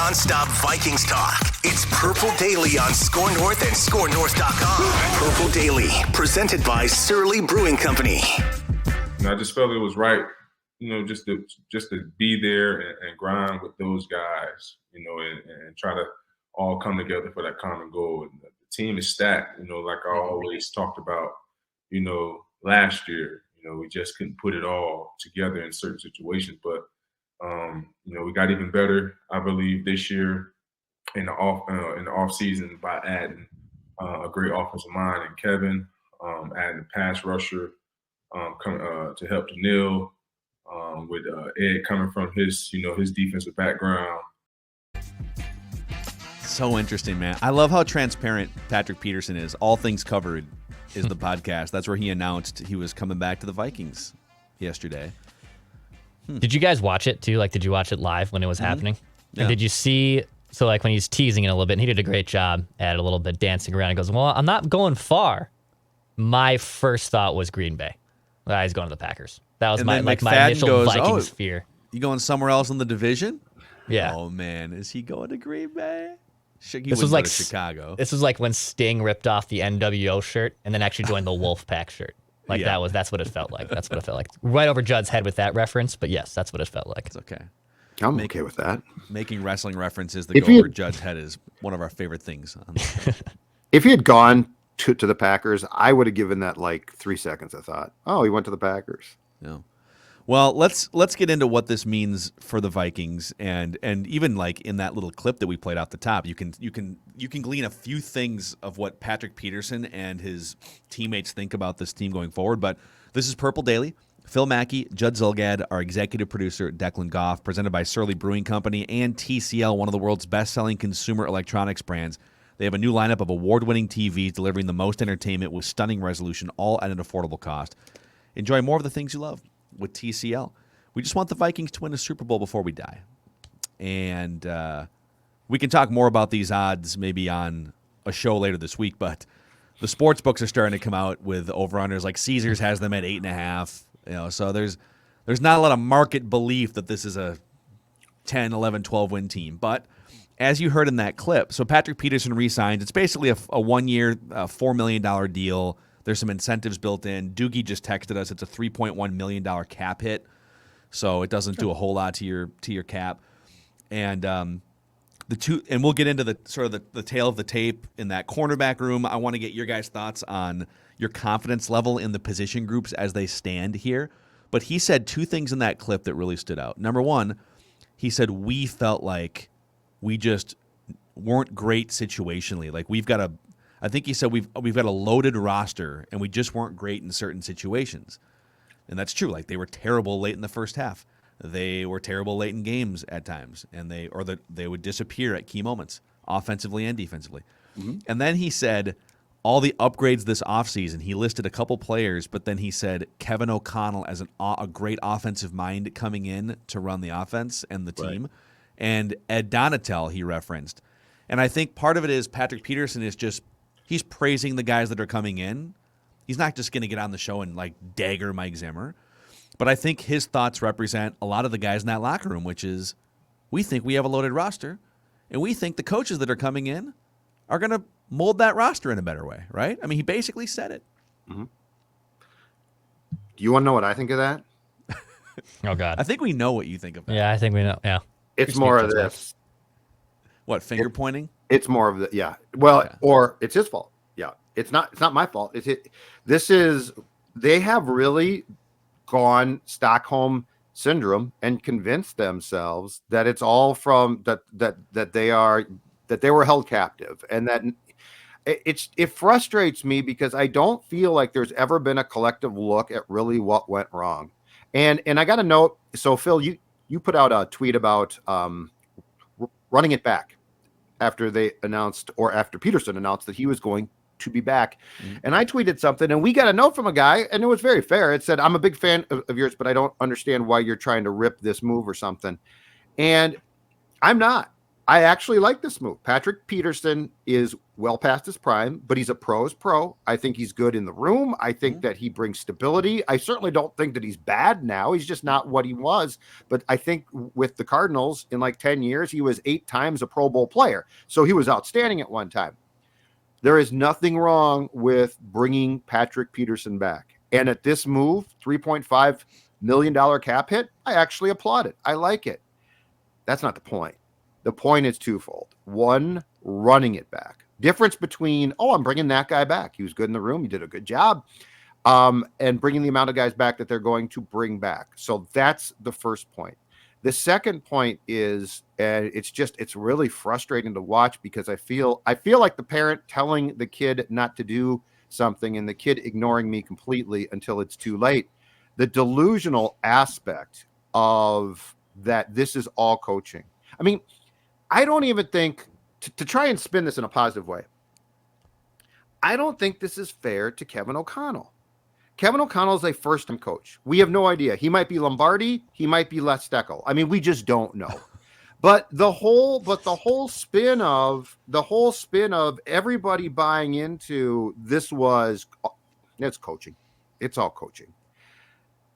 non-stop Vikings talk. It's Purple Daily on Score North and ScoreNorth.com. Purple Daily, presented by Surly Brewing Company. I just felt it was right, just to be there and grind with those guys, and try to all come together for that common goal. And the team is stacked, like I always talked about, last year. We just couldn't put it all together in certain situations, but we got even better, I believe, this year in the off season by adding a great offensive mind in Kevin, adding a pass rusher to help Daniil, with Ed coming from his defensive background. So interesting, man. I love how transparent Patrick Peterson is. All Things Covered is the podcast. That's where he announced he was coming back to the Vikings yesterday. Did you guys watch it too? Like, did you watch it live when it was happening? Yeah. And did you see, so like when he's teasing it a little bit, and he did a great job at it a little bit, dancing around. He goes, well, I'm not going far. My first thought was Green Bay. He's going to the Packers. That was my initial Vikings fear. You going somewhere else in the division? Yeah. Oh, man. Is he going to Green Bay? This was like Chicago. This was like when Sting ripped off the NWO shirt and then actually joined the Wolfpack shirt. Like that's what it felt like. That's what it felt like. Right over Judd's head with that reference, but yes, that's what it felt like. It's okay. I'm okay with that. Making wrestling references that go over Judd's head is one of our favorite things. If he had gone to the Packers, I would have given that like 3 seconds. I thought, oh, he went to the Packers. No. Well, let's get into what this means for the Vikings, and even like in that little clip that we played off the top, you can glean a few things of what Patrick Peterson and his teammates think about this team going forward. But this is Purple Daily. Phil Mackey, Judd Zulgad, our executive producer, Declan Goff, presented by Surly Brewing Company and TCL, one of the world's best-selling consumer electronics brands. They have a new lineup of award-winning TVs delivering the most entertainment with stunning resolution, all at an affordable cost. Enjoy more of the things you love with TCL. We just want the Vikings to win a Super Bowl before we die. And we can talk more about these odds maybe on a show later this week, but the sports books are starting to come out with over-unders. Like Caesars has them at 8.5. So there's not a lot of market belief that this is a 10, 11, 12-win team. But as you heard in that clip, so Patrick Peterson re-signed. It's basically a 1-year, $4 million deal. There's some incentives built in. Doogie just texted us. It's a $3.1 million cap hit, so it doesn't do a whole lot to your cap. And and we'll get into the sort of the tail of the tape in that cornerback room. I want to get your guys' thoughts on your confidence level in the position groups as they stand here. But he said two things in that clip that really stood out. Number one, he said we felt like we just weren't great situationally. Like I think he said we've got a loaded roster and we just weren't great in certain situations. And that's true. Like they were terrible late in the first half. They were terrible late in games at times, and they would disappear at key moments, offensively and defensively. Mm-hmm. And then he said all the upgrades this offseason, he listed a couple players, but then he said Kevin O'Connell as a great offensive mind coming in to run the offense and the team, right. And Ed Donatel he referenced. And I think part of it is Patrick Peterson is just he's praising the guys that are coming in. He's not just going to get on the show and like dagger Mike Zimmer. But I think his thoughts represent a lot of the guys in that locker room, which is we think we have a loaded roster, and we think the coaches that are coming in are going to mold that roster in a better way, right? I mean, he basically said it. Mm-hmm. Do you want to know what I think of that? Oh, God. I think we know what you think of that. Yeah, I think we know. Yeah. It's more of this. What, finger pointing? It's more of the, yeah. Well, okay. Or it's his fault. Yeah. It's not my fault. They have really gone Stockholm syndrome and convinced themselves that it's all from that they were held captive, and that it frustrates me because I don't feel like there's ever been a collective look at really what went wrong. And I got a note. So Phil, you put out a tweet about running it back after they announced, or after Peterson announced that he was going to be back. Mm-hmm. And I tweeted something, and we got a note from a guy, and it was very fair. It said, I'm a big fan of yours, but I don't understand why you're trying to rip this move or something. And I'm not. I actually like this move. Patrick Peterson is well past his prime, but he's a pro's pro. I think he's good in the room. I think that he brings stability. I certainly don't think that he's bad now. He's just not what he was. But I think with the Cardinals in like 10 years, he was 8 times a Pro Bowl player. So he was outstanding at one time. There is nothing wrong with bringing Patrick Peterson back. And at this move, $3.5 million cap hit, I actually applaud it. I like it. That's not the point. The point is twofold. One, running it back. Difference between, I'm bringing that guy back. He was good in the room. He did a good job. And bringing the amount of guys back that they're going to bring back. So that's the first point. The second point is, it's really frustrating to watch because I feel like the parent telling the kid not to do something and the kid ignoring me completely until it's too late. The delusional aspect of that this is all coaching. I mean, I don't even think, to try and spin this in a positive way, I don't think this is fair to Kevin O'Connell. Kevin O'Connell is a first-time coach. We have no idea. He might be Lombardi. He might be Les Steckel. I mean, we just don't know. But the whole spin of everybody buying into it's coaching. It's all coaching.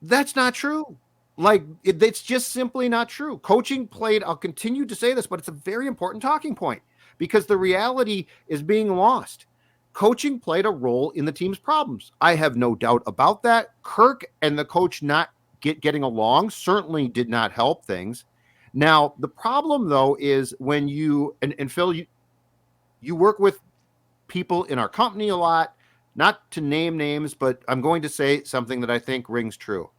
That's not true. Like, it's just simply not true. Coaching played, I'll continue to say this, but it's a very important talking point because the reality is being lost. Coaching played a role in the team's problems. I have no doubt about that. Kirk and the coach not getting along certainly did not help things. Now, the problem, though, is when you, and Phil, you work with people in our company a lot, not to name names, but I'm going to say something that I think rings true.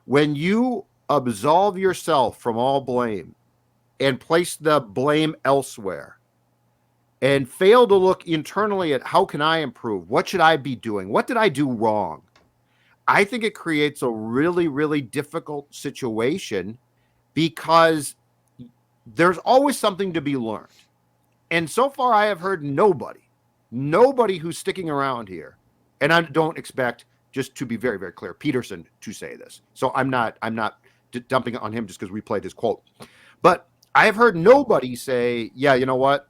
When you absolve yourself from all blame and place the blame elsewhere and fail to look internally at how can I improve? What should I be doing? What did I do wrong? I think it creates a really, really difficult situation because there's always something to be learned. And so far I have heard nobody who's sticking around here. And I don't expect, just to be very, very clear, Peterson to say this. So I'm not dumping it on him just because we played his quote. But I have heard nobody say, yeah, you know what?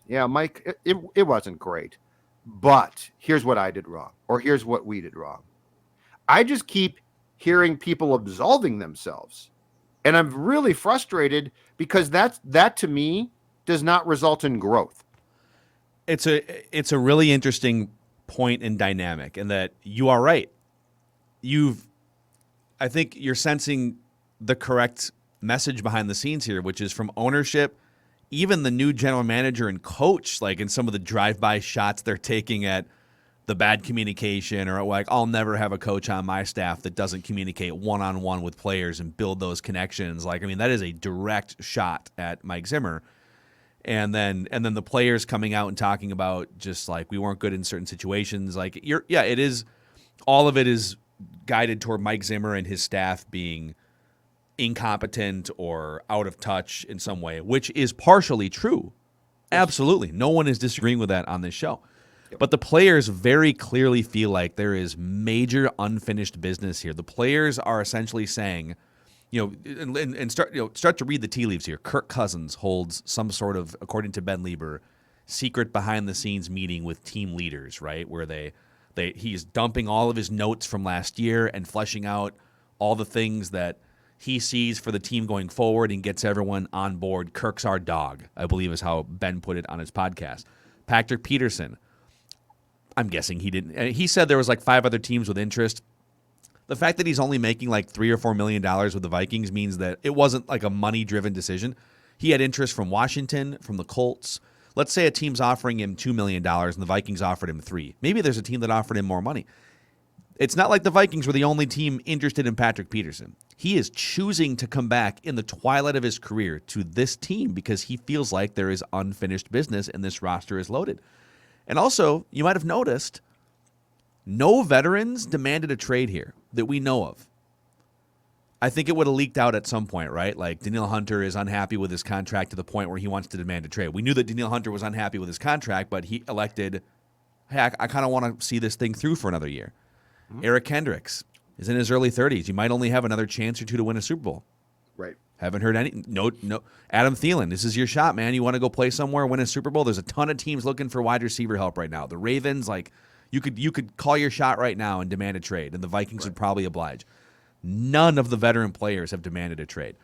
Yeah, Mike, it wasn't great. But here's what I did wrong. Or here's what we did wrong. I just keep hearing people absolving themselves. And I'm really frustrated because that to me does not result in growth. It's a really interesting point and dynamic, and that you are right. I think you're sensing the correct message behind the scenes here, which is from ownership, even the new general manager and coach, like in some of the drive-by shots they're taking at the bad communication, or like, I'll never have a coach on my staff that doesn't communicate one-on-one with players and build those connections. Like, I mean, that is a direct shot at Mike Zimmer. And then the players coming out and talking about just like we weren't good in certain situations. Like it is, all of it is guided toward Mike Zimmer and his staff being incompetent or out of touch in some way, which is partially true. Absolutely. No one is disagreeing with that on this show. But the players very clearly feel like there is major unfinished business here. The players are essentially saying, and start to read the tea leaves here. Kirk Cousins holds some sort of, according to Ben Lieber, secret behind the scenes meeting with team leaders, right? Where he's dumping all of his notes from last year and fleshing out all the things that he sees for the team going forward and gets everyone on board. Kirk's our dog, I believe is how Ben put it on his podcast. Patrick Peterson, I'm guessing he didn't. He said there was like 5 other teams with interest. The fact that he's only making like $3 or $4 million with the Vikings means that it wasn't like a money-driven decision. He had interest from Washington, from the Colts. Let's say a team's offering him $2 million and the Vikings offered him $3 million. Maybe there's a team that offered him more money. It's not like the Vikings were the only team interested in Patrick Peterson. He is choosing to come back in the twilight of his career to this team because he feels like there is unfinished business and this roster is loaded. And also, you might have noticed, no veterans demanded a trade here that we know of. I think it would have leaked out at some point, right? Like Danielle Hunter is unhappy with his contract to the point where he wants to demand a trade. We knew that Danielle Hunter was unhappy with his contract, but he elected, hey, I kind of want to see this thing through for another year. Mm-hmm. Eric Kendricks is in his early 30s. You might only have another chance or two to win a Super Bowl. Right. Haven't heard any. No. Adam Thielen, this is your shot, man. You want to go play somewhere, win a Super Bowl? There's a ton of teams looking for wide receiver help right now. The Ravens, like, you could call your shot right now and demand a trade, and the Vikings would probably oblige. None of the veteran players have demanded a trade.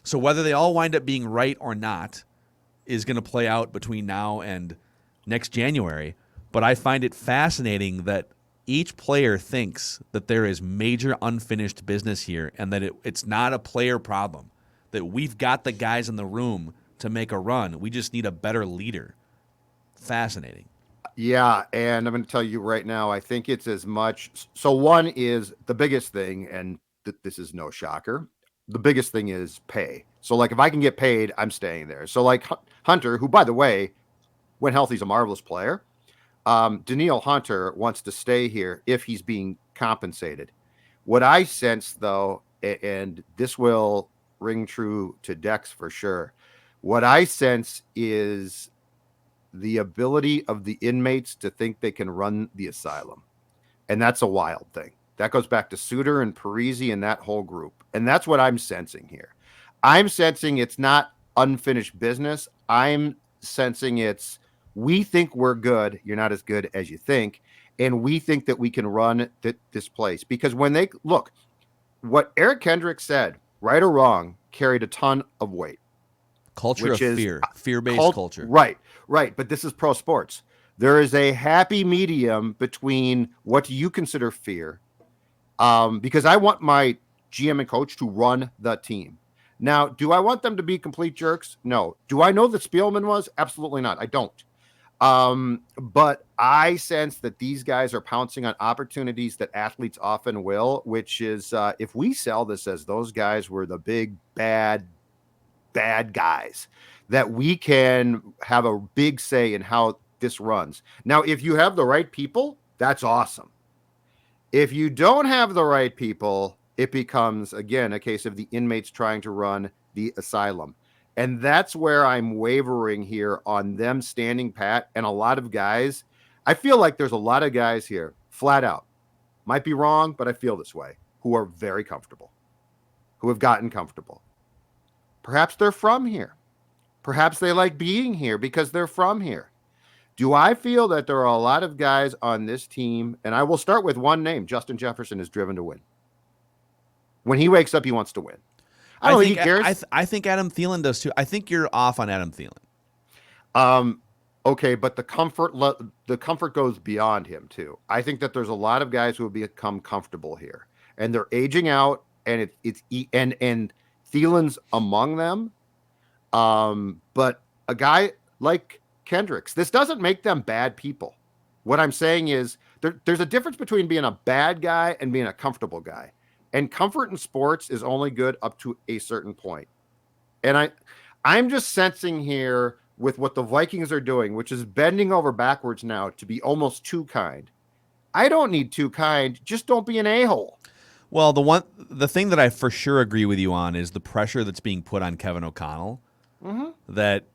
So whether they all wind up being right or not is going to play out between now and next January. But I find it fascinating that each player thinks that there is major unfinished business here and that it's not a player problem, that we've got the guys in the room to make a run. We just need a better leader. Fascinating. Yeah, and I'm going to tell you right now, I think it's as much. So one is the biggest thing, and this is no shocker. The biggest thing is pay. So like if I can get paid, I'm staying there. So like Hunter, who by the way, when healthy, is a marvelous player. Danielle Hunter wants to stay here if he's being compensated. What I sense, though, and this will ring true to Dex for sure, what I sense is the ability of the inmates to think they can run the asylum. And that's a wild thing. That goes back to Suter and Parisi and that whole group. And that's what I'm sensing here. I'm sensing it's not unfinished business. I'm sensing it's, we think we're good. You're not as good as you think. And we think that we can run this place. Because when they look, what Eric Kendrick said, right or wrong, carried a ton of weight. Culture of fear, fear-based culture. Right. But this is pro sports. There is a happy medium between what you consider fear, because I want my GM and coach to run the team. Now, do I want them to be complete jerks? No. Do I know that Spielman was? Absolutely not. I don't. But I sense that these guys are pouncing on opportunities that athletes often will, which is if we sell this as those guys were the big, bad guys, that we can have a big say in how this runs. Now, if you have the right people, that's awesome. If you don't have the right people, it becomes, again, a case of the inmates trying to run the asylum. And that's where I'm wavering here on them standing pat. And a lot of guys, I feel like there's a lot of guys here, flat out, might be wrong, but I feel this way, who are very comfortable, who have gotten comfortable. Perhaps they're from here. Perhaps they like being here because they're from here. Do I feel that there are a lot of guys on this team, and I will start with one name, Justin Jefferson is driven to win. When he wakes up, he wants to win. I think Adam Thielen does too. I think you're off on Adam Thielen. Okay, but the comfort goes beyond him too. I think that there's a lot of guys who have become comfortable here, and they're aging out, and and Thielen's among them. But a guy like Kendricks, this doesn't make them bad people. What I'm saying is there's a difference between being a bad guy and being a comfortable guy. And comfort in sports is only good up to a certain point. And I'm just sensing here with what the Vikings are doing, which is bending over backwards now to be almost too kind. I don't need too kind. Just don't be an a-hole. Well, the thing that I for sure agree with you on is the pressure that's being put on Kevin O'Connell. Mm-hmm. That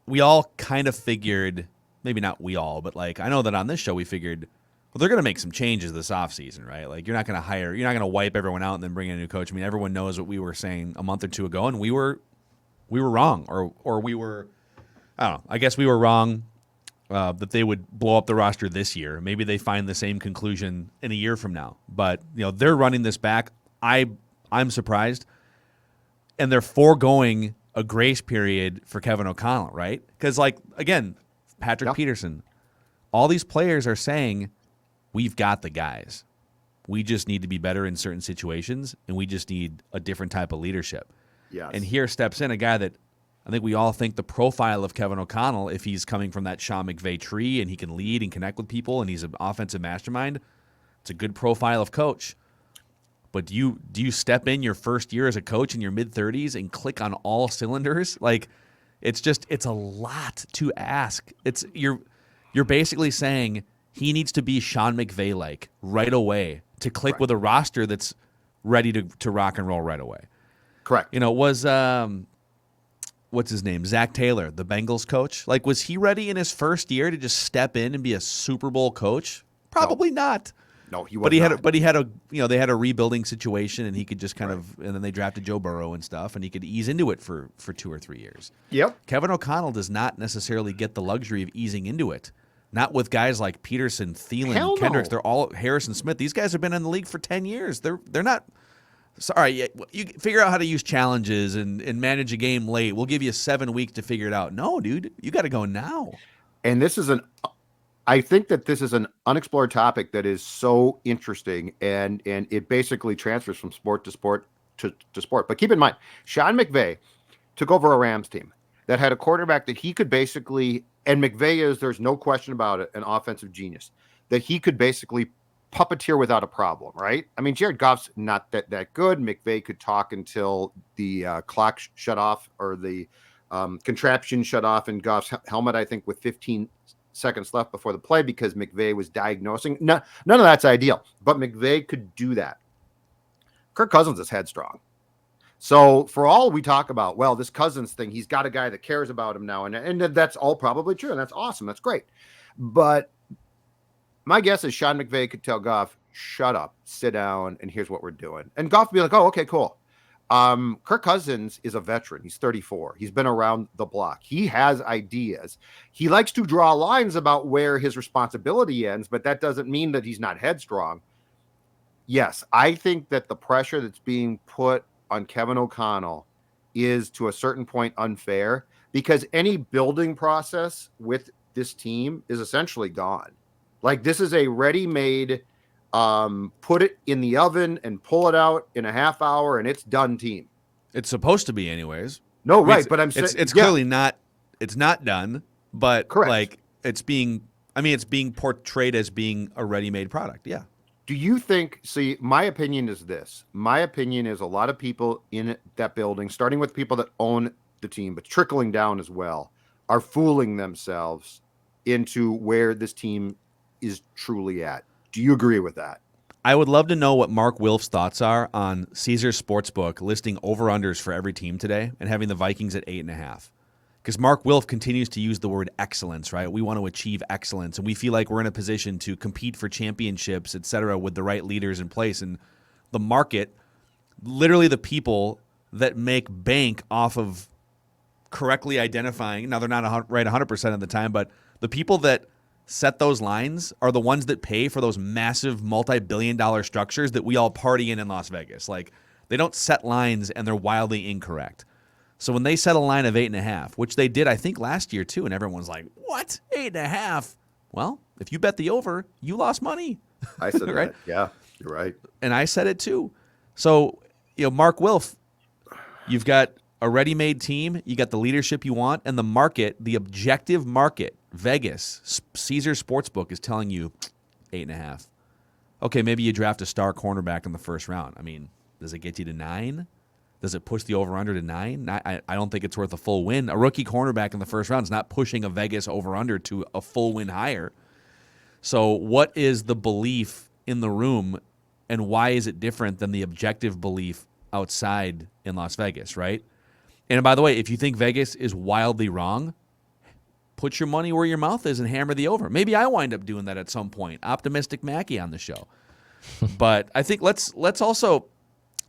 we all kind of figured, maybe not we all, but like I know that on this show we figured, well, they're going to make some changes this offseason, right? Like you're not going to wipe everyone out and then bring in a new coach. I mean, everyone knows what we were saying a month or two ago, and we were wrong, or we were, I don't know. I guess we were wrong that they would blow up the roster this year. Maybe they find the same conclusion in a year from now. But they're running this back. I'm surprised, and they're foregoing a grace period for Kevin O'Connell, right? Because again, Patrick Peterson, all these players are saying, we've got the guys. We just need to be better in certain situations, and we just need a different type of leadership. Yes. And here steps in a guy that I think we all think the profile of Kevin O'Connell, if he's coming from that Sean McVay tree and he can lead and connect with people and he's an offensive mastermind, it's a good profile of coach. But do you step in your first year as a coach in your mid-30s and click on all cylinders? It's a lot to ask. You're basically saying he needs to be Sean McVay-like right away to click with a roster that's ready to rock and roll right away. Correct. Was what's his name? Zach Taylor, the Bengals coach. Was he ready in his first year to just step in and be a Super Bowl coach? Probably not. No, he was. But he had a they had a rebuilding situation, and he could just kind of, and then they drafted Joe Burrow and stuff, and he could ease into it for 2 or 3 years. Yep. Kevin O'Connell does not necessarily get the luxury of easing into it. Not with guys like Peterson, Thielen, Kendricks. They're all Harrison Smith. These guys have been in the league for 10 years. They're not. Sorry, you figure out how to use challenges and manage a game late. We'll give you 7 weeks to figure it out. No, dude, you got to go now. And I think that this is an unexplored topic that is so interesting, and it basically transfers from sport to sport to sport. But keep in mind, Sean McVay took over a Rams team that had a quarterback that he could basically, and McVay is, there's no question about it, an offensive genius, that he could basically puppeteer without a problem, right? I mean, Jared Goff's not that good. McVay could talk until the clock shut off, or the contraption shut off in Goff's helmet, I think, with 15 seconds left before the play, because McVay was diagnosing. None of that's ideal, but McVay could do that. Kirk Cousins is headstrong. So for all we talk about, well, this Cousins thing, he's got a guy that cares about him now, and that's all probably true, and that's awesome. That's great. But my guess is Sean McVay could tell Goff, shut up, sit down, and here's what we're doing. And Goff would be like, oh, okay, cool. Kirk Cousins is a veteran. He's 34. He's been around the block. He has ideas. He likes to draw lines about where his responsibility ends, but that doesn't mean that he's not headstrong. Yes, I think that the pressure that's being put on Kevin O'Connell is to a certain point unfair, because any building process with this team is essentially gone. Like, this is a ready-made, put it in the oven and pull it out in a half hour and it's done team. It's supposed to be anyways. No, I mean, right. But I'm saying it's clearly not, it's not done, but correct. Like it's being portrayed as being a ready-made product. Yeah. Do you think, see, my opinion is this. My opinion is a lot of people in that building, starting with people that own the team, but trickling down as well, are fooling themselves into where this team is truly at. Do you agree with that? I would love to know what Mark Wilf's thoughts are on Caesars Sportsbook listing over-unders for every team today and having the Vikings at 8.5. Because Mark Wilf continues to use the word excellence, right? We want to achieve excellence, and we feel like we're in a position to compete for championships, et cetera, with the right leaders in place. And the market, literally the people that make bank off of correctly identifying, now they're not right 100% of the time, but the people that set those lines are the ones that pay for those massive multi-billion-dollar structures that we all party in Las Vegas. Like, they don't set lines and they're wildly incorrect. So when they set a line of 8.5, which they did, I think, last year too, and everyone's like, what? 8.5? Well, if you bet the over, you lost money. I said right? that. Yeah, you're right. And I said it too. So, Mark Wilf, you've got a ready-made team, you got the leadership you want, and the market, the objective market, Vegas, Caesars Sportsbook is telling you 8.5. Okay, maybe you draft a star cornerback in the first round. I mean, does it get you to 9? Does it push the over-under to 9? I don't think it's worth a full win. A rookie cornerback in the first round is not pushing a Vegas over-under to a full win higher. So what is the belief in the room, and why is it different than the objective belief outside in Las Vegas, right? And by the way, if you think Vegas is wildly wrong, put your money where your mouth is and hammer the over. Maybe I wind up doing that at some point. Optimistic Mackie on the show. But I think let's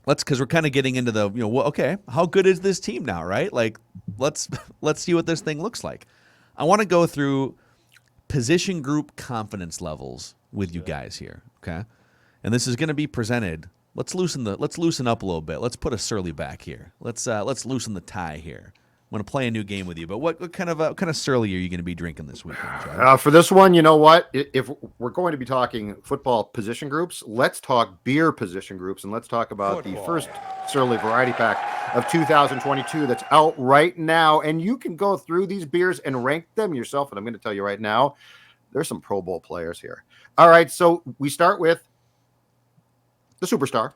because we're kind of getting into the, okay, how good is this team now, right? Like, let's see what this thing looks like. I want to go through position group confidence levels with you guys here, okay? And this is going to be presented. Let's loosen up a little bit. Let's put a Surly back here. Let's loosen the tie here. I'm going to play a new game with you, but what kind of Surly are you going to be drinking this weekend, Joe? For this one, you know what? If we're going to be talking football position groups, let's talk beer position groups, and let's talk about the first Surly Variety Pack of 2022 that's out right now. And you can go through these beers and rank them yourself, and I'm going to tell you right now, there's some Pro Bowl players here. All right, so we start with the superstar,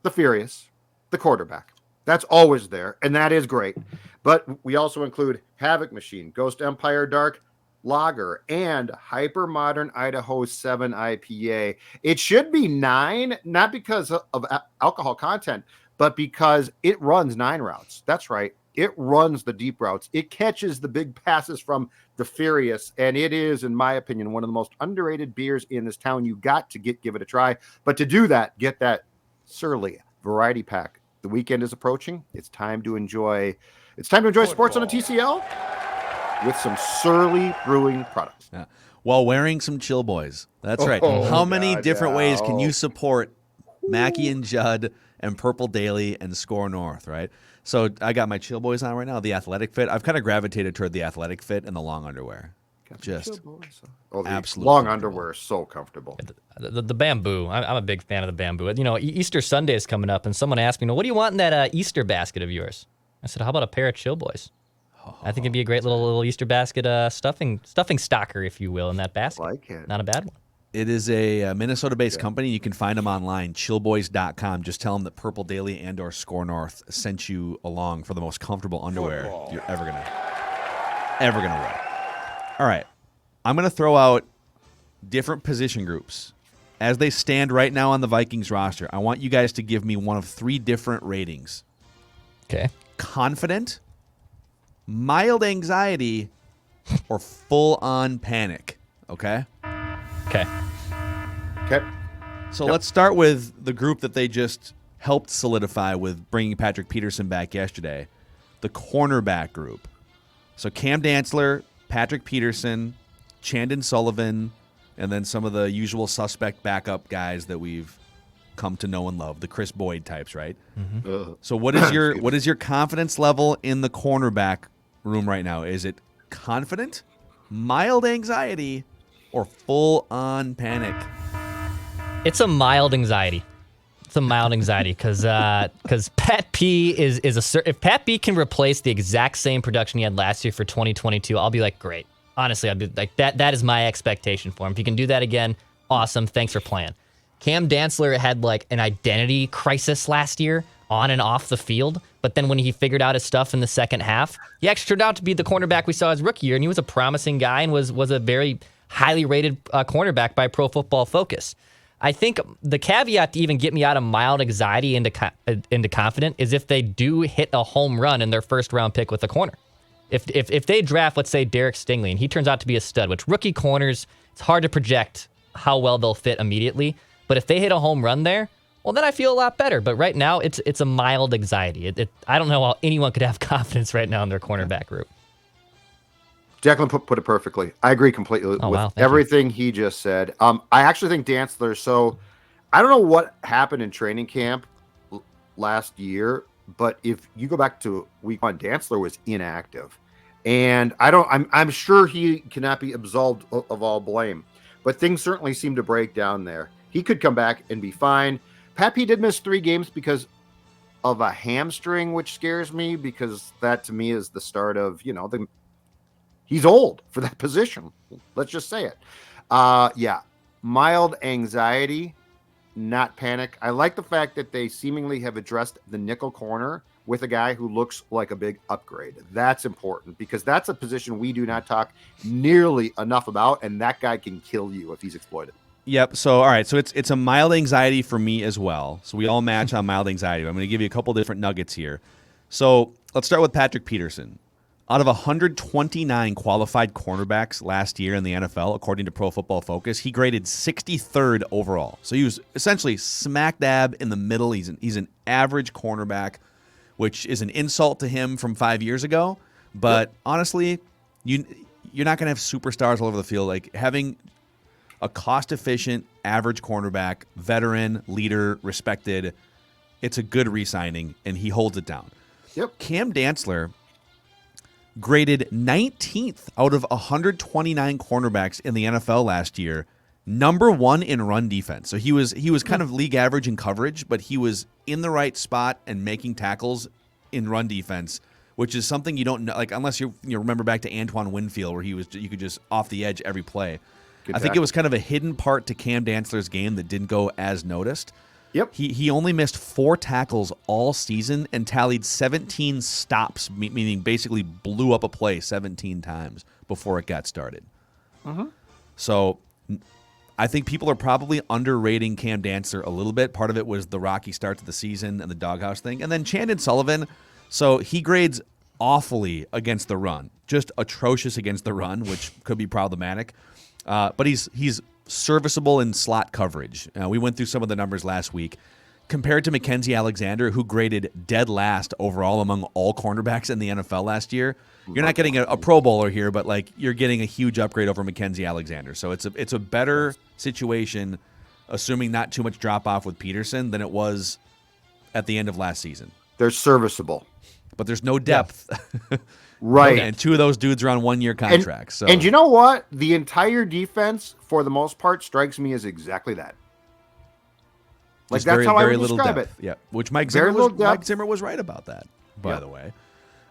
the Furious, the quarterback. That's always there, and that is great. But we also include Havoc Machine, Ghost Empire Dark Lager, and Hyper Modern Idaho 7 IPA. It should be 9, not because of alcohol content, but because it runs 9 routes. That's right. It runs the deep routes. It catches the big passes from the Furious. And it is, in my opinion, one of the most underrated beers in this town. You got to give it a try. But to do that, get that Surly variety pack. The weekend is approaching. It's time to enjoy sports on the TCL with some Surly Brewing products. Yeah. While wearing some Chill Boys. That's right. How many different ways can you support Mackie and Judd and Purple Daily and Score North, right? So I got my Chill Boys on right now, the athletic fit. I've kind of gravitated toward the athletic fit and the long underwear. Just absolutely long underwear is so comfortable. The bamboo. I'm a big fan of the bamboo. You know, Easter Sunday is coming up, and someone asked me, "What do you want in that Easter basket of yours?" I said, "How about a pair of Chill Boys?" I think it'd be a great little Easter basket stuffing stocker, if you will, in that basket. I like it. Not a bad one. It is a Minnesota-based company. You can find them online, chillboys.com. Just tell them that Purple Daily and or Score North sent you along for the most comfortable underwear you're ever gonna wear. All right. I'm going to throw out different position groups. As they stand right now on the Vikings roster, I want you guys to give me one of 3 different ratings. Okay. Confident, mild anxiety, or full-on panic. Okay? Okay. So let's start with the group that they just helped solidify with bringing Patrick Peterson back yesterday, the cornerback group. So Cam Dantzler, Patrick Peterson, Chandon Sullivan, and then some of the usual suspect backup guys that we've come to know and love, the Chris Boyd types, right? Mm-hmm. So what is your confidence level in the cornerback room right now? Is it confident, mild anxiety, or full-on panic? It's a mild anxiety. Because Pat P if Pat P can replace the exact same production he had last year for 2022, I'll be like, great. Honestly, I'd be like, that is my expectation for him. If he can do that again, awesome. Thanks for playing. Cam Dantzler had like an identity crisis last year on and off the field, but then when he figured out his stuff in the second half, he actually turned out to be the cornerback we saw his rookie year, and he was a promising guy and was a very highly rated cornerback by Pro Football Focus. I think the caveat to even get me out of mild anxiety into confident is if they do hit a home run in their first round pick with a corner. If they draft, let's say, Derek Stingley, and he turns out to be a stud, which rookie corners, it's hard to project how well they'll fit immediately. But if they hit a home run there, well, then I feel a lot better. But right now, it's a mild anxiety. I don't know how anyone could have confidence right now in their cornerback group. Declan put it perfectly. I agree completely with everything he just said. I actually think Dantzler. So I don't know what happened in training camp last year, but if you go back to week 1, Dantzler was inactive, and I'm sure he cannot be absolved of all blame, but things certainly seem to break down there. He could come back and be fine. Pat P did miss 3 games because of a hamstring, which scares me because that to me is the start of, he's old for that position. Let's just say it. Mild anxiety, not panic. I like the fact that they seemingly have addressed the nickel corner with a guy who looks like a big upgrade. That's important because that's a position we do not talk nearly enough about, and that guy can kill you if he's exploited. Yep. So, all right. So it's a mild anxiety for me as well. So we all match on mild anxiety. I'm going to give you a couple different nuggets here. So let's start with Patrick Peterson. Out of 129 qualified cornerbacks last year in the NFL, according to Pro Football Focus, he graded 63rd overall. So he was essentially smack dab in the middle. He's an average cornerback, which is an insult to him from 5 years ago. But honestly, you're not going to have superstars all over the field. Like having a cost-efficient, average cornerback, veteran, leader, respected, it's a good re-signing, and he holds it down. Yep. Cam Dantzler graded 19th out of 129 cornerbacks in the NFL last year, number 1 in run defense. So he was kind of league average in coverage, but he was in the right spot and making tackles in run defense, which is something you don't know, like unless you remember back to Antoine Winfield, where you could just off the edge every play. I think it was kind of a hidden part to Cam Dantzler's game that didn't go as noticed. Yep. He only missed 4 tackles all season and tallied 17 stops, meaning basically blew up a play 17 times before it got started. Uh-huh. So I think people are probably underrating Cam Dantzler a little bit. Part of it was the rocky start to the season and the doghouse thing. And then Chandon Sullivan, so he grades awfully against the run, just atrocious against the run, which could be problematic. But he's serviceable in slot coverage. We went through some of the numbers last week. Compared to Mackenzie Alexander, who graded dead last overall among all cornerbacks in the NFL last year, you're not getting a Pro Bowler here, but like you're getting a huge upgrade over Mackenzie Alexander. So it's a better situation, assuming not too much drop off with Peterson than it was at the end of last season. They're serviceable, but there's no depth. Right. And two of those dudes are on 1-year contracts. And you know what? The entire defense, for the most part, strikes me as exactly that. Like, that's how I would describe it. Yeah, which Mike Zimmer was right about that, by the way.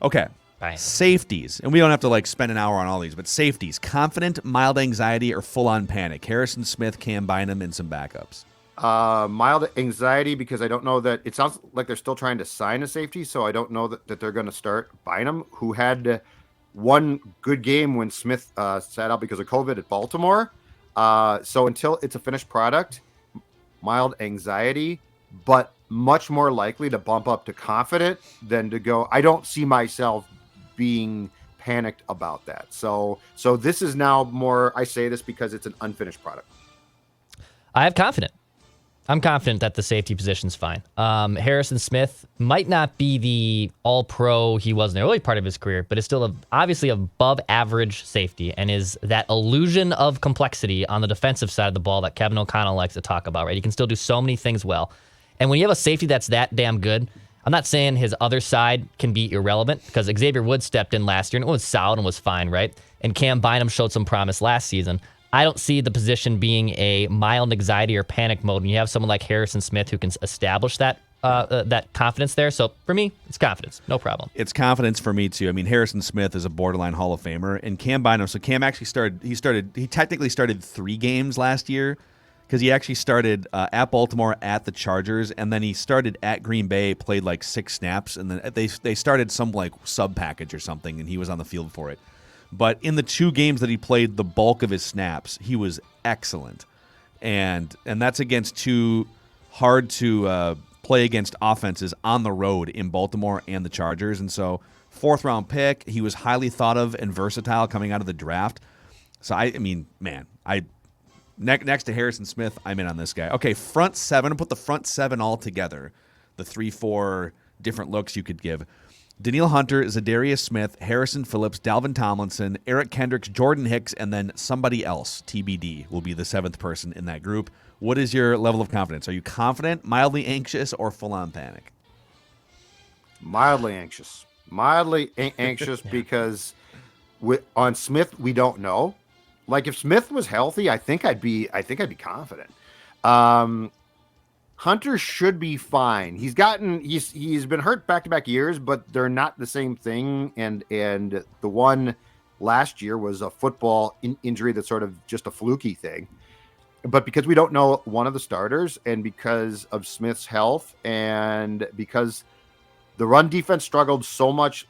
Okay, Right. Safeties. And we don't have to, like, spend an hour on all these, but safeties. Confident, mild anxiety, or full-on panic? Harrison Smith, Cam Bynum, and some backups. Mild anxiety, because I don't know that it sounds like they're still trying to sign a safety, so I don't know that they're going to start Bynum, who had one good game when Smith sat out because of COVID at Baltimore. So until it's a finished product, mild anxiety, but much more likely to bump up to confident than to go. I don't see myself being panicked about that. So this is now more, I say this because it's an unfinished product. I have confident. I'm confident that the safety position's fine. Harrison Smith might not be the all-pro he was in the early part of his career, but is still obviously above average safety and is that illusion of complexity on the defensive side of the ball that Kevin O'Connell likes to talk about, right? He can still do so many things well. And when you have a safety that's that damn good, I'm not saying his other side can be irrelevant because Xavier Woods stepped in last year and it was solid and was fine, right? And Cam Bynum showed some promise last season. I don't see the position being a mild anxiety or panic mode when you have someone like Harrison Smith who can establish that that confidence there. So for me, it's confidence, no problem. It's confidence for me too. I mean, Harrison Smith is a borderline Hall of Famer, and Cam Bynum. So Cam actually he technically started 3 games last year because he actually started at Baltimore, at the Chargers, and then he started at Green Bay, played like 6 snaps, and then they started some like sub package or something, and he was on the field for it. But in the 2 games that he played the bulk of his snaps, he was excellent. And that's against 2 hard to play against offenses on the road in Baltimore and the Chargers. And so 4th-round pick, he was highly thought of and versatile coming out of the draft. So, I mean, man, next to Harrison Smith, I'm in on this guy. Okay, front 7, put the front 7 all together, the 3-4 different looks you could give. Danielle Hunter, ZA'DARIUS Smith, Harrison Phillips, Dalvin Tomlinson, Eric Kendricks, Jordan Hicks, and then somebody else, TBD, will be the 7th person in that group. What is your level of confidence? Are you confident, mildly anxious, or full-on panic? Mildly anxious. Anxious because on Smith, we don't know. Like, if Smith was healthy, I think I'd be confident. Hunter should be fine. He's been hurt back-to-back years, but they're not the same thing. And the one last year was a football injury that's sort of just a fluky thing. But because we don't know one of the starters, and because of Smith's health, and because the run defense struggled so much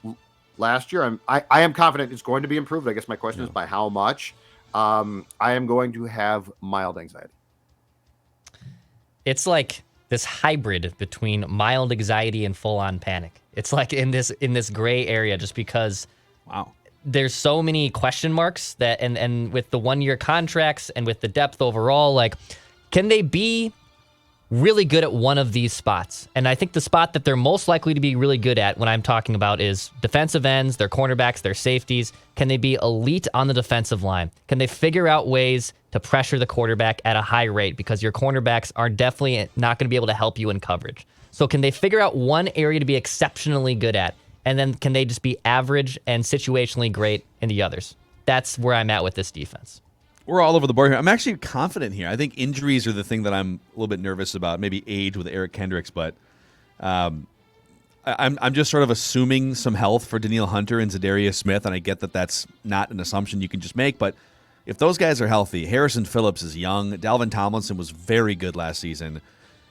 last year, I am confident it's going to be improved. I guess my question is by how much. I am going to have mild anxiety. It's like this hybrid between mild anxiety and full-on panic. It's like in this gray area just because there's so many question marks that and with the 1-year contracts and with the depth overall, like, can they be really good at one of these spots? And I think the spot that they're most likely to be really good at when I'm talking about is defensive ends, their cornerbacks, their safeties. Can they be elite on the defensive line? Can they figure out ways to pressure the quarterback at a high rate? Because your cornerbacks are definitely not going to be able to help you in coverage. So can they figure out one area to be exceptionally good at? And then can they just be average and situationally great in the others? That's where I'm at with this defense. We're all over the board here. I'm actually confident here. I think injuries are the thing that I'm a little bit nervous about. Maybe age with Eric Kendricks, but I'm just sort of assuming some health for Danielle Hunter and ZA'DARIUS Smith, and I get that that's not an assumption you can just make. But if those guys are healthy, Harrison Phillips is young. Dalvin Tomlinson was very good last season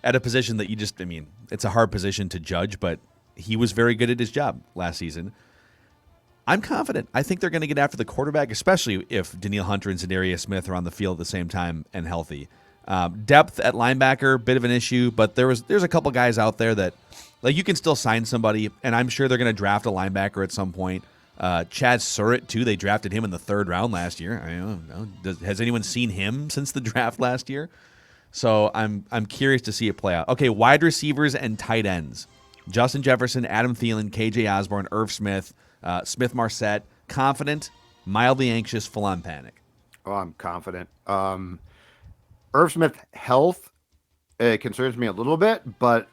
at a position that it's a hard position to judge, but he was very good at his job last season. I'm confident. I think they're going to get after the quarterback, especially if Danielle Hunter and ZA'DARIUS Smith are on the field at the same time and healthy. Depth at linebacker, bit of an issue, but there's a couple guys out there that Like, you can still sign somebody, and I'm sure they're going to draft a linebacker at some point. Chad Surratt, too. They drafted him in the 3rd round last year. I don't know. Has anyone seen him since the draft last year? So I'm curious to see it play out. Okay, wide receivers and tight ends. Justin Jefferson, Adam Thielen, KJ Osborne, Irv Smith, Smith Marset. Confident, mildly anxious, full-on panic. Oh, I'm confident. Irv Smith health concerns me a little bit, but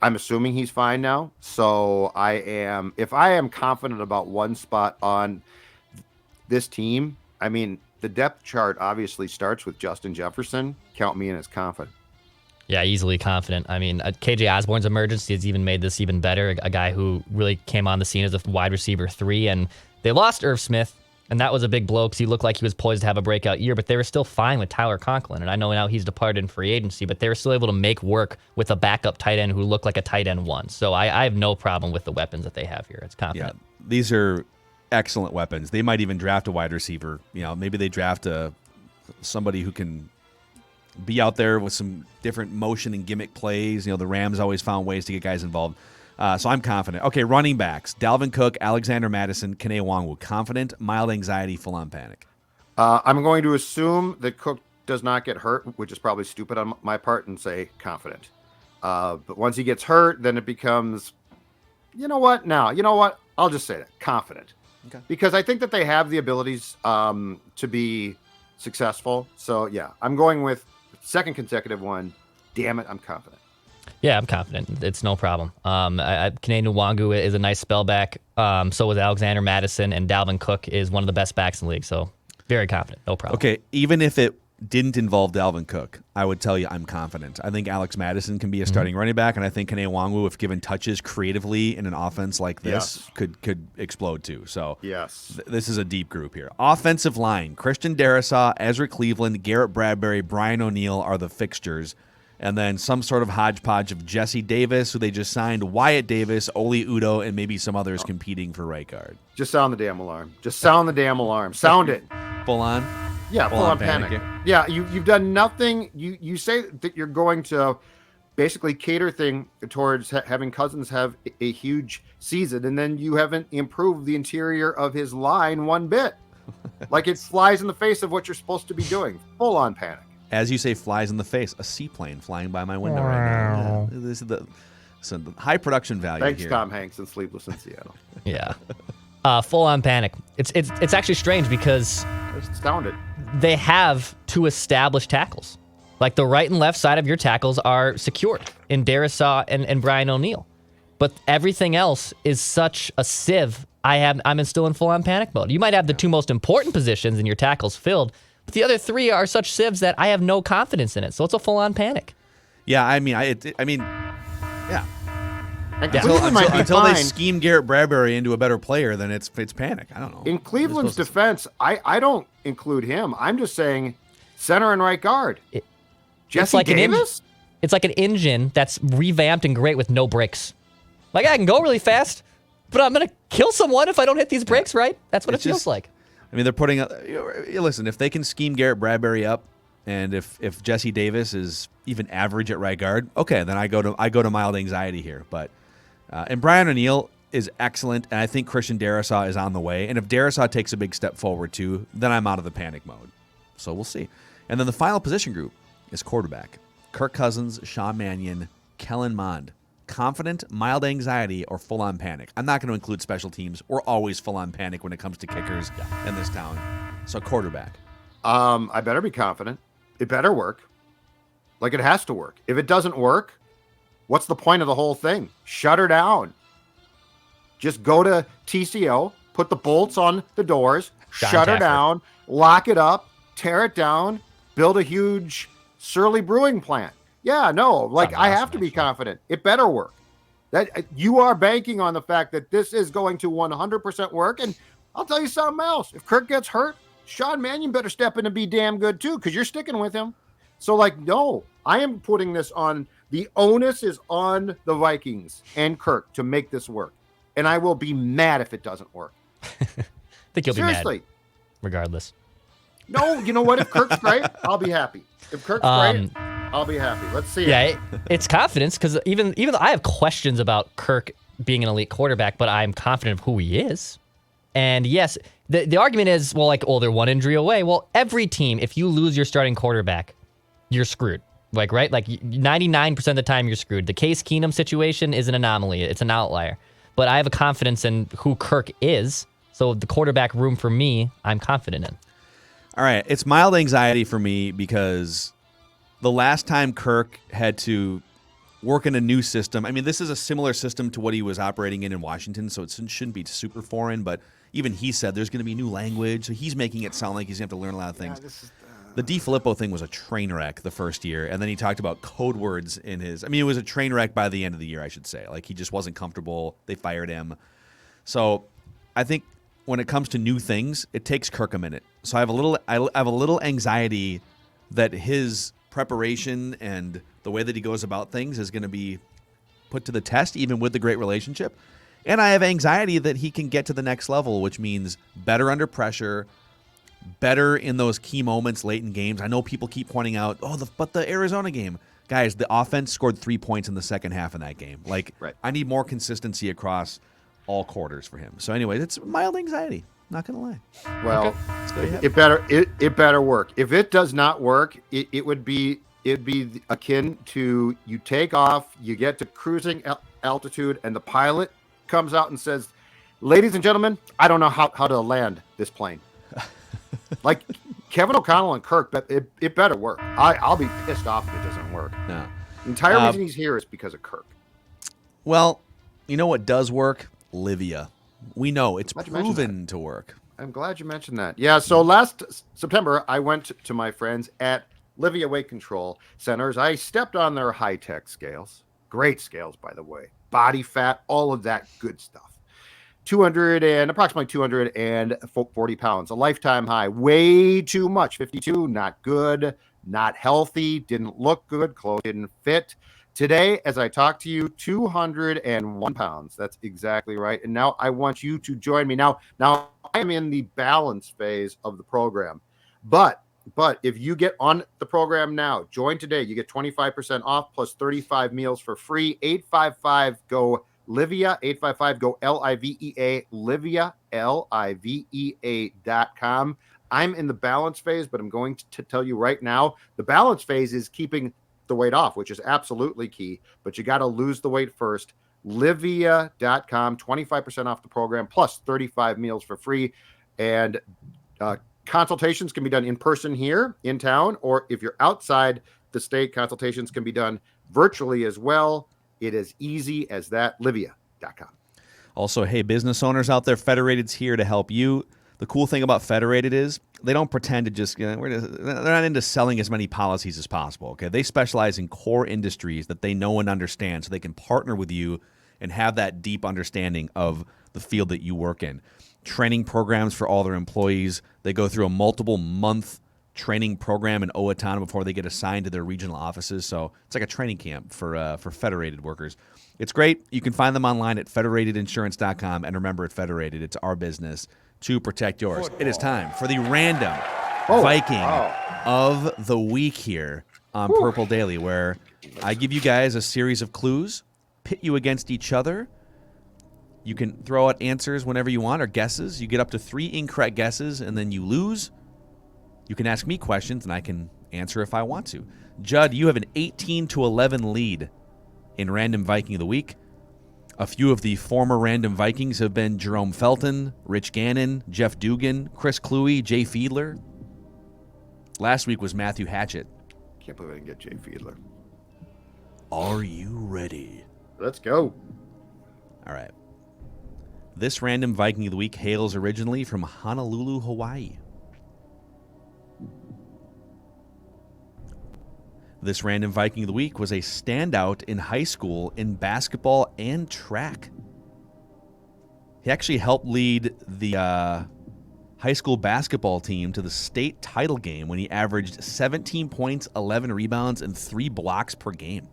I'm assuming he's fine now. So if I am confident about one spot on this team, I mean, the depth chart obviously starts with Justin Jefferson. Count me in as confident. Yeah, easily confident. I mean, KJ Osborne's emergence has even made this even better. A guy who really came on the scene as a wide receiver 3, and they lost Irv Smith, and that was a big blow because he looked like he was poised to have a breakout year, but they were still fine with Tyler Conklin. And I know now he's departed in free agency, but they were still able to make work with a backup tight end who looked like a tight end 1. So I have no problem with the weapons that they have here. It's confident. Yeah, these are excellent weapons. They might even draft a wide receiver. Maybe they draft somebody who can be out there with some different motion and gimmick plays. The Rams always found ways to get guys involved. So I'm confident. Okay, running backs. Dalvin Cook, Alexander Mattison, Kene Nwangwu. Confident, mild anxiety, full-on panic. I'm going to assume that Cook does not get hurt, which is probably stupid on my part, and say confident. But once he gets hurt, then it becomes, you know what? I'll just say that. Confident. Okay. Because I think that they have the abilities to be successful. So, yeah, I'm going with second consecutive one. Damn it, I'm confident. Yeah, I'm confident. It's no problem. Kene Nwangwu is a nice spellback. So was Alexander Mattison, and Dalvin Cook is one of the best backs in the league. So very confident. No problem. Okay, even if it didn't involve Dalvin Cook, I would tell you I'm confident. I think Alex Mattison can be a starting running back, and I think Kene Nwangwu, if given touches creatively in an offense like this, could explode too. So this is a deep group here. Offensive line: Christian Darrisaw, Ezra Cleveland, Garrett Bradbury, Brian O'Neill are the fixtures. And then some sort of hodgepodge of Jesse Davis, who they just signed, Wyatt Davis, Oli Udoh, and maybe some others competing for right guard. Just sound the damn alarm. Sound it. Full on? Yeah, full on panic. Yeah, you've done nothing. You say that you're going to basically cater thing towards having Cousins have a huge season, and then you haven't improved the interior of his line one bit. Like, it flies in the face of what you're supposed to be doing. Full on panic. As you say, flies in the face. A seaplane flying by my window right now. Yeah, this is the high production value. Thanks, here. Tom Hanks in Sleepless in Seattle. Yeah. Full on panic. It's actually strange because astounded. They have 2 established tackles. Like, the right and left side of your tackles are secured in Darrisaw and Brian O'Neill. But everything else is such a sieve. I'm still in full on panic mode. You might have the 2 most important positions in your tackles filled, but the other 3 are such sieves that I have no confidence in it. So it's a full on panic. Yeah, I mean, yeah. Until they scheme Garrett Bradbury into a better player, then it's panic. I don't know. In Cleveland's defense, I don't include him. I'm just saying center and right guard. Jesse Davis? It's like an engine that's revamped and great with no brakes. Like, I can go really fast, but I'm going to kill someone if I don't hit these brakes right. That's what it feels like. I mean, they're putting listen, if they can scheme Garrett Bradbury up, and if Jesse Davis is even average at right guard, okay, then I go to mild anxiety here. But and Brian O'Neill is excellent, and I think Christian Darrisaw is on the way. And if Darrisaw takes a big step forward too, then I'm out of the panic mode. So we'll see. And then the final position group is quarterback: Kirk Cousins, Sean Mannion, Kellen Mond. Confident, mild anxiety, or full-on panic. I'm not going to include special teams. We're always full-on panic when it comes to kickers in this town. So quarterback. I better be confident. It better work. Like, it has to work. If it doesn't work, what's the point of the whole thing? Shut her down. Just go to TCO, put the bolts on the doors, shut her down, lock it up, tear it down, build a huge Surly brewing plant. Yeah, no, like, I have to be confident. It better work. That you are banking on the fact that this is going to 100% work. And I'll tell you something else. If Kirk gets hurt, Sean Mannion better step in and be damn good too, because you're sticking with him. So, like, no, I am putting this on. The onus is on the Vikings and Kirk to make this work. And I will be mad if it doesn't work. I think you'll be mad. Regardless. No, you know what? If Kirk's great, I'll be happy. If Kirk's great, I'll be happy. Let's see. Yeah, it's confidence because even though I have questions about Kirk being an elite quarterback, but I'm confident of who he is. And yes, the argument is, well, like, they're one injury away. Well, every team, if you lose your starting quarterback, you're screwed. Like, right? Like 99% of the time you're screwed. The Case Keenum situation is an anomaly. It's an outlier. But I have a confidence in who Kirk is. So the quarterback room for me, I'm confident in. All right. It's mild anxiety for me because the last time Kirk had to work in a new system, I mean, this is a similar system to what he was operating in Washington, so it shouldn't be super foreign, but even he said there's going to be new language, so he's making it sound like he's going to have to learn a lot of things. The DiFilippo thing was a train wreck the first year, and then he talked about code words in his – I mean, it was a train wreck by the end of the year, I should say. Like, he just wasn't comfortable. They fired him. So I think when it comes to new things, it takes Kirk a minute. So I have a little anxiety that his preparation and the way that he goes about things is going to be put to the test, even with the great relationship. And I have anxiety that he can get to the next level, which means better under pressure, better in those key moments late in games. I know people keep pointing out, but the Arizona game. Guys, the offense scored 3 points in the second half in that game. Like, right. I need more consistency across all quarters for him. So anyway, it's mild anxiety. Not going to lie. Well, okay. It better work. If it does not work, it'd be akin to you take off, you get to cruising altitude, and the pilot comes out and says, "Ladies and gentlemen, I don't know how to land this plane." Like Kevin O'Connell and Kirk, but it better work. I'll be pissed off if it doesn't work. No. The entire reason he's here is because of Kirk. Well, you know what does work? Livia. We know it's proven to work. I'm glad you mentioned that. Yeah, so last September, I went to my friends at Livia Weight Control Centers. I stepped on their high-tech scales. Great scales, by the way. Body fat, all of that good stuff. Approximately 240 pounds, a lifetime high. Way too much. 52, not good, not healthy, didn't look good, clothes didn't fit. Today, as I talk to you, 201 pounds. That's exactly right. And now I want you to join me. Now I'm in the balance phase of the program. But if you get on the program now, join today. You get 25% off plus 35 meals for free. 855-GO Livia, 855-GO LIVEA, Livia, LIVEA.com. I'm in the balance phase, but I'm going to tell you right now, the balance phase is keeping the weight off, which is absolutely key, but you got to lose the weight first. Livia.com, 25% off the program, plus 35 meals for free. And consultations can be done in person here in town, or if you're outside the state, consultations can be done virtually as well. It is easy as that. Livia.com. Also, hey, business owners out there, Federated's here to help you. The cool thing about Federated is they don't pretend to just, they're not into selling as many policies as possible. Okay, they specialize in core industries that they know and understand, so they can partner with you and have that deep understanding of the field that you work in. Training programs for all their employees. They go through a multiple month training program in Owatonna before they get assigned to their regional offices. So it's like a training camp for Federated workers. It's great. You can find them online at federatedinsurance.com. And remember, at Federated, it's our business to protect yours. Football. It is time for the random Viking of the week here on Purple Daily, where I give you guys a series of clues, pit you against each other. You can throw out answers whenever you want or guesses. You get up to 3 incorrect guesses, and then you lose. You can ask me questions, and I can answer if I want to. Judd, you have an 18-11 lead in Random Viking of the Week. A few of the former Random Vikings have been Jerome Felton, Rich Gannon, Jeff Dugan, Chris Cluey, Jay Fiedler. Last week was Matthew Hatchett. Can't believe I didn't get Jay Fiedler. Are you ready? Let's go. All right. This Random Viking of the Week hails originally from Honolulu, Hawaii. This Random Viking of the Week was a standout in high school in basketball and track. He actually helped lead the high school basketball team to the state title game when he averaged 17 points, 11 rebounds, and 3 blocks per game.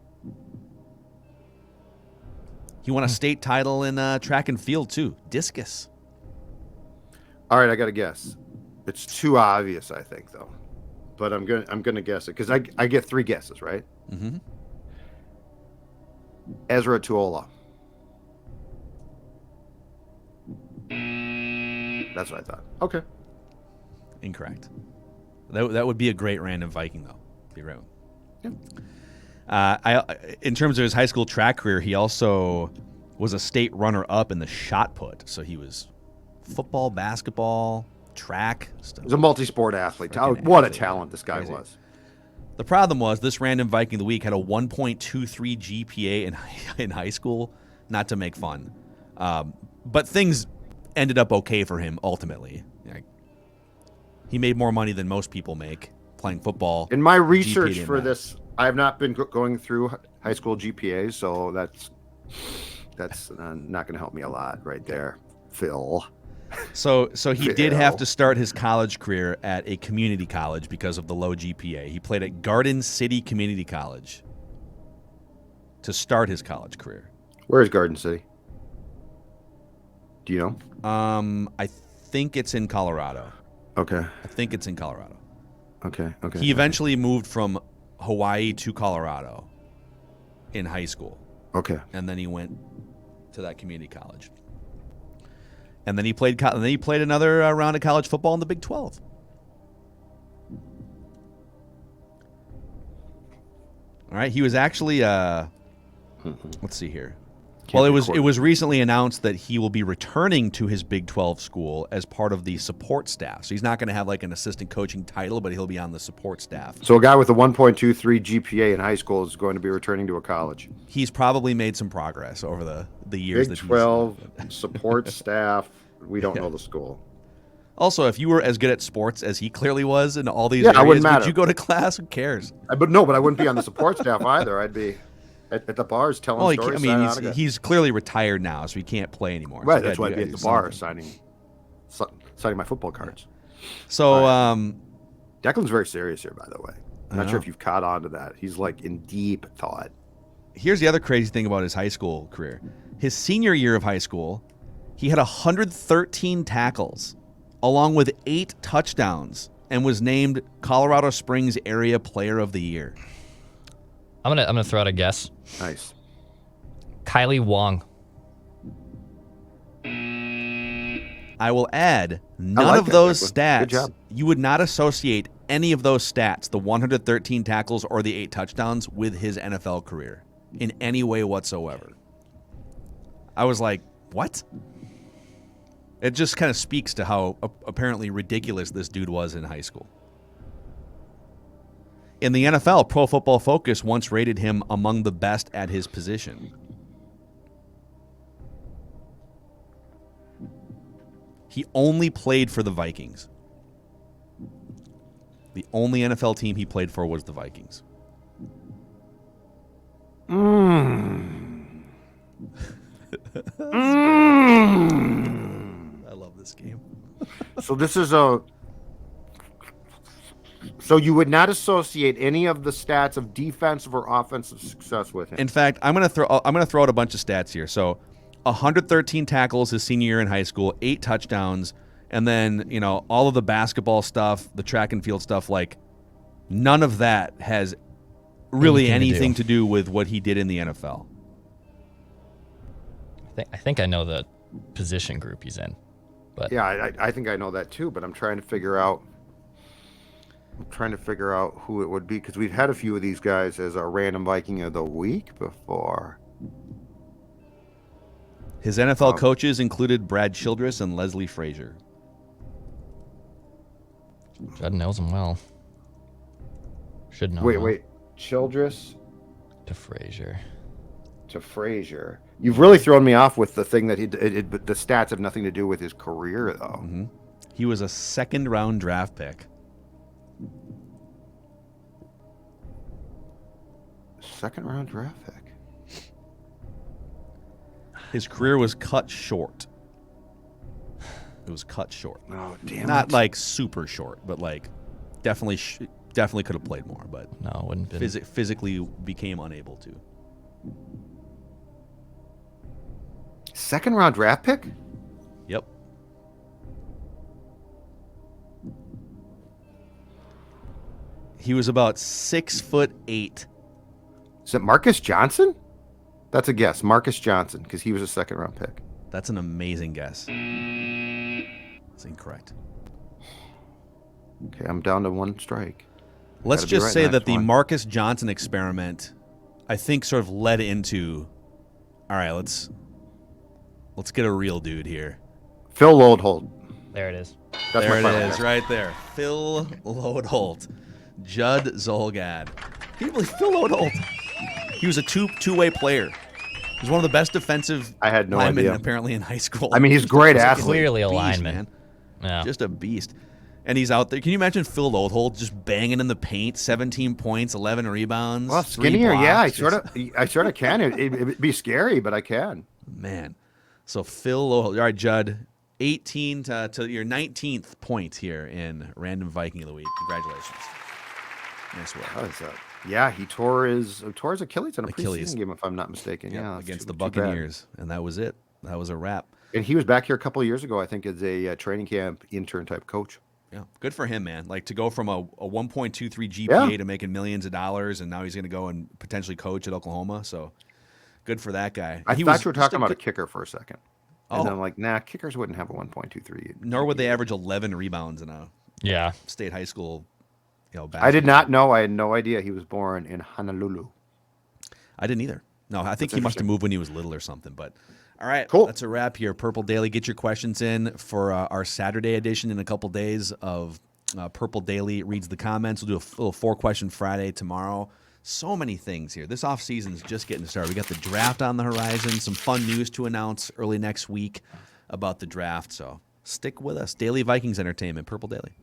He won a state title in track and field, too. Discus. All right, I got to guess. It's too obvious, I think, though. but I'm gonna guess it because I get 3 guesses, right? Mm-hmm. Ezra Tuola. That's what I thought. Okay. Incorrect. That would be a great random Viking, though. Be right. Yeah. In terms of his high school track career, he also was a state runner-up in the shot put. So he was football, basketball, track. Stuff. He's a multi-sport athlete. What a talent this guy was. The problem was this random Viking of the week had a 1.23 GPA in high school. Not to make fun, but things ended up okay for him ultimately. He made more money than most people make playing football. In my research for this, I have not been going through high school GPAs, so that's not going to help me a lot right there, Phil. So he did have to start his college career at a community college because of the low GPA. He played at Garden City Community College to start his college career. Where is Garden City? Do you know? I think it's in Colorado. Okay. I think it's in Colorado. Okay. He eventually moved from Hawaii to Colorado in high school. Okay. And then he went to that community college. And then he played another round of college football in the Big 12. All right, he was actually let's see here. It was recently announced that he will be returning to his Big 12 school as part of the support staff. So he's not going to have like an assistant coaching title, but he'll be on the support staff. So a guy with a 1.23 GPA in high school is going to be returning to a college. He's probably made some progress over the years. Big 12 support staff. We don't know the school. Also, if you were as good at sports as he clearly was in all these areas, wouldn't matter. Would you go to class? Who cares? But I wouldn't be on the support staff either. I'd be at the bars telling stories. He's clearly retired now, so he can't play anymore. Right, so that's why I'd be at the bar signing my football cards. So, Declan's very serious here, by the way. I'm not sure if you've caught on to that. He's like in deep thought. Here's the other crazy thing about his high school career. His senior year of high school, he had 113 tackles, along with 8 touchdowns, and was named Colorado Springs Area Player of the Year. I'm gonna throw out a guess. Nice. Kylie Wong. I will add, none of those stats, good job. You would not associate any of those stats, the 113 tackles or the 8 touchdowns, with his NFL career in any way whatsoever. I was like, what? It just kind of speaks to how apparently ridiculous this dude was in high school. In the NFL, Pro Football Focus once rated him among the best at his position. He only played for the Vikings. The only NFL team he played for was the Vikings. I love this game. So you would not associate any of the stats of defensive or offensive success with him. In fact, I'm gonna throw out a bunch of stats here. So, 113 tackles his senior year in high school, 8 touchdowns, and then all of the basketball stuff, the track and field stuff. Like, none of that has really anything to do with what he did in the NFL. I think I know the position group he's in, but yeah, I think I know that too. But I'm trying to figure out who it would be, because we've had a few of these guys as our random Viking of the week before. His NFL coaches included Brad Childress and Leslie Frazier. Judd knows him well. Should know. Wait. Childress to Frazier. You've really thrown me off with the thing that the stats have nothing to do with his career, though. Mm-hmm. He was a 2nd-round draft pick. 2nd-round draft pick. His career was cut short. It was cut short. Oh, damn! Not like super short, but like definitely could have played more. But no, it wouldn't have been. Physically became unable to. 2nd-round draft pick? He was about 6'8". Is it Marcus Johnson? That's a guess. Marcus Johnson, because he was a second-round pick. That's an amazing guess. That's incorrect. Okay, I'm down to one strike. Let's Gotta be just right say next that the one. Marcus Johnson experiment, I think, sort of led into, all right, let's get a real dude here. Phil Lodeholt. There it is. That's There my it final is, guess. right there. Phil Lodeholt. Judd Zolgad. Can you believe Phil Lodeholt? He was a two-way player. He was one of the best defensive I had no linemen idea. apparently in high school. I mean, he's a great He's like athlete. Clearly a beast, lineman. man. Yeah. Just a beast. And he's out there. Can you imagine Phil Lodeholt just banging in the paint, 17 points, 11 rebounds, Well, 3 skinnier, yeah, I blocks. sort of can. It'd be scary, but I can. Man. So Phil Lodeholt. All right, Judd. 18 to your 19th point here in Random Viking of the Week. Congratulations. Nice work. How is that? Yeah, he tore his Achilles in a Achilles. preseason game, if I'm not mistaken. Yep, Yeah, that's against the too bad. Buccaneers. And that was it. That was a wrap. And he was back here a couple of years ago, I think, as a training camp intern type coach. Yeah, good for him, man. Like to go from a 1.23 GPA Yeah. to making millions of dollars, and now he's going to go and potentially coach at Oklahoma. So good for that guy. I He thought was you were just talking about a kicker for a second. And Oh. then I'm like, nah, kickers wouldn't have a 1.23. Nor would they average 11 rebounds in a Yeah. state high school. I did not know. I had no idea he was born in Honolulu. I didn't either. No, I think That's he must have interesting. moved when he was little or something. But all right, Cool. That's a wrap here. Purple Daily. Get your questions in for our Saturday edition in a couple days of Purple Daily Reads the Comments. We'll do a little 4-question Friday tomorrow. So many things here. This offseason is just getting started. We got the draft on the horizon. Some fun news to announce early next week about the draft. So stick with us. Daily Vikings Entertainment, Purple Daily.